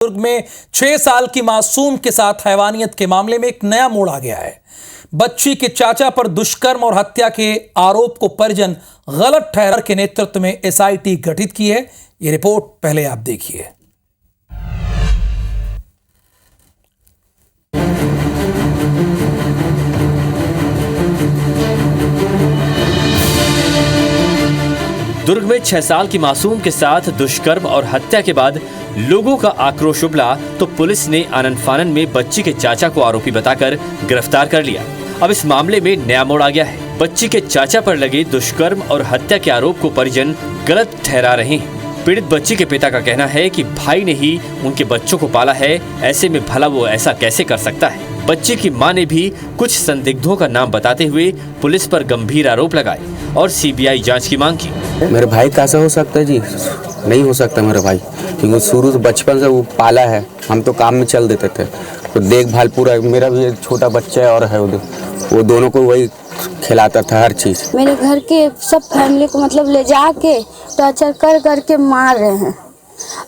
दुर्ग में 6 साल की मासूम के साथ हैवानियत के मामले में एक नया मोड़ आ गया है। बच्ची के चाचा पर दुष्कर्म और हत्या के आरोप को परिजन गलत ठहरा के नेतृत्व में एसआईटी गठित की है। ये रिपोर्ट पहले आप देखिए। दुर्ग में 6 साल की मासूम के साथ दुष्कर्म और हत्या के बाद लोगों का आक्रोश उबला तो पुलिस ने आनन फानन में बच्ची के चाचा को आरोपी बताकर गिरफ्तार कर लिया। अब इस मामले में नया मोड़ आ गया है। बच्ची के चाचा पर लगे दुष्कर्म और हत्या के आरोप को परिजन गलत ठहरा रहे हैं। पीड़ित बच्ची के पिता का कहना है कि भाई ने ही उनके बच्चों को पाला है, ऐसे में भला वो ऐसा कैसे कर सकता है। बच्ची की मां ने भी कुछ संदिग्धों का नाम बताते हुए पुलिस पर गंभीर आरोप लगाए और सीबीआई जांच की मांग की। मेरे भाई कैसे हो सकता है जी? नहीं हो सकता मेरे भाई, क्योंकि शुरू से बचपन से वो पाला है। हम तो काम में चल देते थे, तो देखभाल पूरा। मेरा भी एक छोटा बच्चा है और है वो दोनों को वही खिलाता था हर चीज़। मेरे घर के सब फैमिली को ले जाके टॉर्चर कर के मार रहे हैं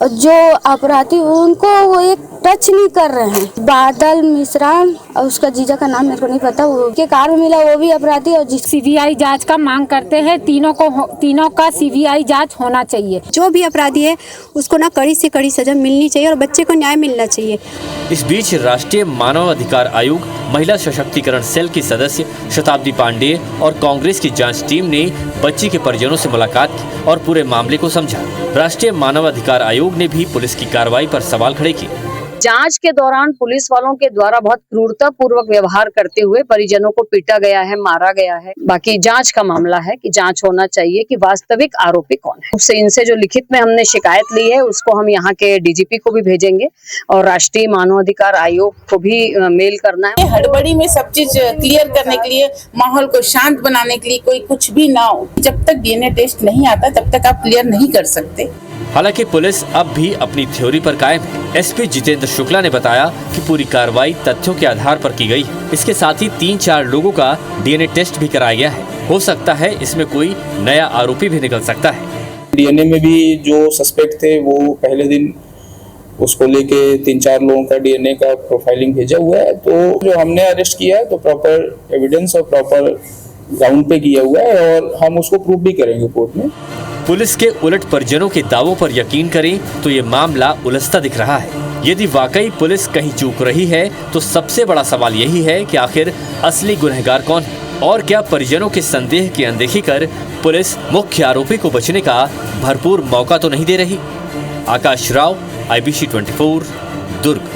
और जो अपराधी उनको वो एक टच नहीं कर रहे हैं। बादल मिश्रा और उसका जीजा का नाम मेरे को नहीं पता, वो के कार में मिला, वो भी अपराधी। और सीबीआई जांच का मांग करते हैं। तीनों का सीबीआई जांच होना चाहिए। जो भी अपराधी है उसको ना कड़ी से कड़ी सजा मिलनी चाहिए और बच्चे को न्याय मिलना चाहिए। इस बीच राष्ट्रीय मानव अधिकार आयोग, महिला सशक्तिकरण सेल की सदस्य शताब्दी पांडे और कांग्रेस की जांच टीम ने बच्ची के परिजनों से मुलाकात की और पूरे मामले को समझा। राष्ट्रीय मानव अधिकार आयोग ने भी पुलिस की कार्रवाई पर सवाल खड़े किए। जांच के दौरान पुलिस वालों के द्वारा बहुत क्रूरता पूर्वक व्यवहार करते हुए परिजनों को पीटा गया है, मारा गया है। बाकी जांच का मामला है कि जांच होना चाहिए कि वास्तविक आरोपी कौन है। उससे इनसे जो लिखित में हमने शिकायत ली है उसको हम यहाँ के डीजीपी को भी भेजेंगे और राष्ट्रीय मानवाधिकार आयोग को भी मेल करना है। हड़बड़ी में सब चीज क्लियर करने के लिए, माहौल को शांत बनाने के लिए कोई कुछ भी ना हो। जब तक डीएनए टेस्ट नहीं आता तब तक आप क्लियर नहीं कर सकते। हालांकि पुलिस अब भी अपनी थ्योरी पर कायम है। एसपी जितेंद्र शुक्ला ने बताया कि पूरी कार्रवाई तथ्यों के आधार पर की गई है। इसके साथ ही 3-4 लोगों का डीएनए टेस्ट भी कराया गया है। हो सकता है इसमें कोई नया आरोपी भी निकल सकता है। डीएनए में भी जो सस्पेक्ट थे वो पहले दिन उसको लेके 3-4 लोगों का डीएनए का प्रोफाइलिंग भेजा हुआ है। तो जो हमने अरेस्ट किया है तो प्रॉपर एविडेंस और प्रॉपर ग्राउंड पे किया हुआ है और हम उसको प्रूव भी करेंगे कोर्ट में। पुलिस के उलट परिजनों के दावों पर यकीन करें तो ये मामला उलझता दिख रहा है। यदि वाकई पुलिस कहीं चूक रही है तो सबसे बड़ा सवाल यही है कि आखिर असली गुनहगार कौन है और क्या परिजनों के संदेह की अनदेखी कर पुलिस मुख्य आरोपी को बचने का भरपूर मौका तो नहीं दे रही। आकाश राव, IBC 24, दुर्ग।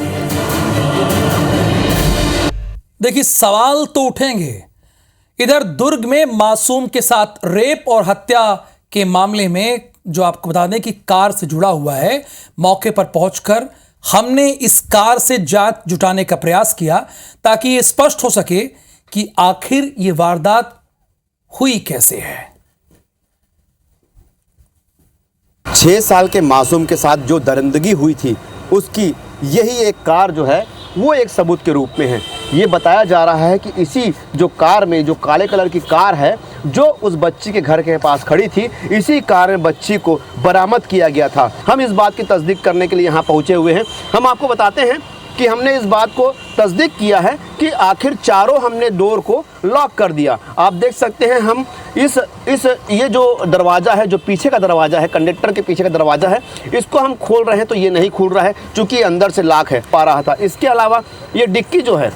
देखिए, सवाल तो उठेंगे। इधर दुर्ग में मासूम के साथ रेप और हत्या के मामले में जो आपको बता दें कि कार से जुड़ा हुआ है, मौके पर पहुंचकर हमने इस कार से जांच जुटाने का प्रयास किया ताकि ये स्पष्ट हो सके कि आखिर ये वारदात हुई कैसे है। 6 साल के मासूम के साथ जो दरिंदगी हुई थी उसकी यही एक कार जो है वो एक सबूत के रूप में है। ये बताया जा रहा है कि इसी जो कार में, जो काले कलर की कार है जो उस बच्ची के घर के पास खड़ी थी, इसी कार में बच्ची को बरामद किया गया था। हम इस बात की तस्दीक करने के लिए यहाँ पहुँचे हुए हैं। हम आपको बताते हैं कि हमने इस बात को तस्दीक किया है कि आखिर चारों हमने डोर को लॉक कर दिया। आप देख सकते हैं हम ये जो दरवाज़ा है, जो पीछे का दरवाज़ा है, कंडक्टर के पीछे का दरवाज़ा है, इसको हम खोल रहे हैं तो ये नहीं खुल रहा है क्योंकि अंदर से लॉक है पा रहा था। इसके अलावा ये डिक्की जो है,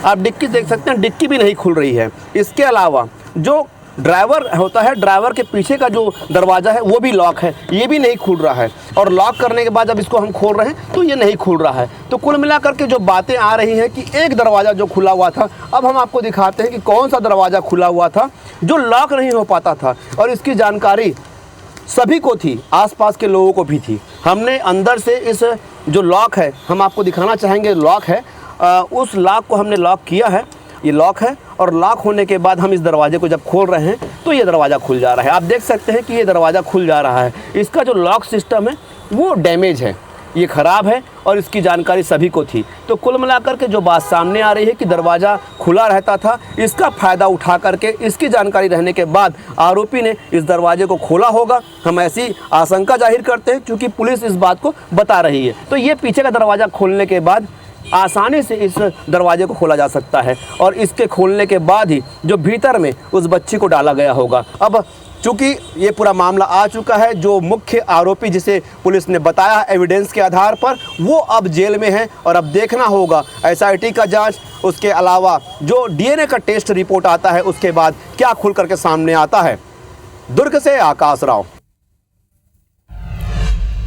आप डिक्की देख सकते हैं, डिक्की भी नहीं खुल रही है। इसके अलावा जो ड्राइवर होता है, ड्राइवर के पीछे का जो दरवाज़ा है वो भी लॉक है, ये भी नहीं खुल रहा है। और लॉक करने के बाद जब इसको हम खोल रहे हैं तो ये नहीं खुल रहा है। तो कुल मिलाकर के जो बातें आ रही हैं कि एक दरवाज़ा जो खुला हुआ था, अब हम आपको दिखाते हैं कि कौन सा दरवाज़ा खुला हुआ था जो लॉक नहीं हो पाता था। और इसकी जानकारी सभी को थी, आसपास के लोगों को भी थी। हमने अंदर से इस जो लॉक है, हम आपको दिखाना चाहेंगे, लॉक है, उस लॉक को हमने लॉक किया है। ये लॉक है और लॉक होने के बाद हम इस दरवाजे को जब खोल रहे हैं तो ये दरवाज़ा खुल जा रहा है। आप देख सकते हैं कि ये दरवाज़ा खुल जा रहा है। इसका जो लॉक सिस्टम है वो डैमेज है। ये ख़राब है और इसकी जानकारी सभी को थी। तो कुल मिलाकर के जो बात सामने आ रही है कि दरवाज़ा खुला रहता था, इसका फ़ायदा उठा करके इसकी जानकारी रहने के बाद आरोपी ने इस दरवाजे को खोला होगा। हम ऐसी आशंका जाहिर करते हैं क्योंकि पुलिस इस बात को बता रही है। तो ये पीछे का दरवाज़ा खोलने के बाद आसानी से इस दरवाजे को खोला जा सकता है और इसके खोलने के बाद ही जो भीतर में उस बच्ची को डाला गया होगा। अब चूँकि ये पूरा मामला आ चुका है, जो मुख्य आरोपी जिसे पुलिस ने बताया एविडेंस के आधार पर, वो अब जेल में है और अब देखना होगा SIT का जांच, उसके अलावा जो DNA का टेस्ट रिपोर्ट आता है उसके बाद क्या खुल करके सामने आता है। दुर्ग से आकाश राव।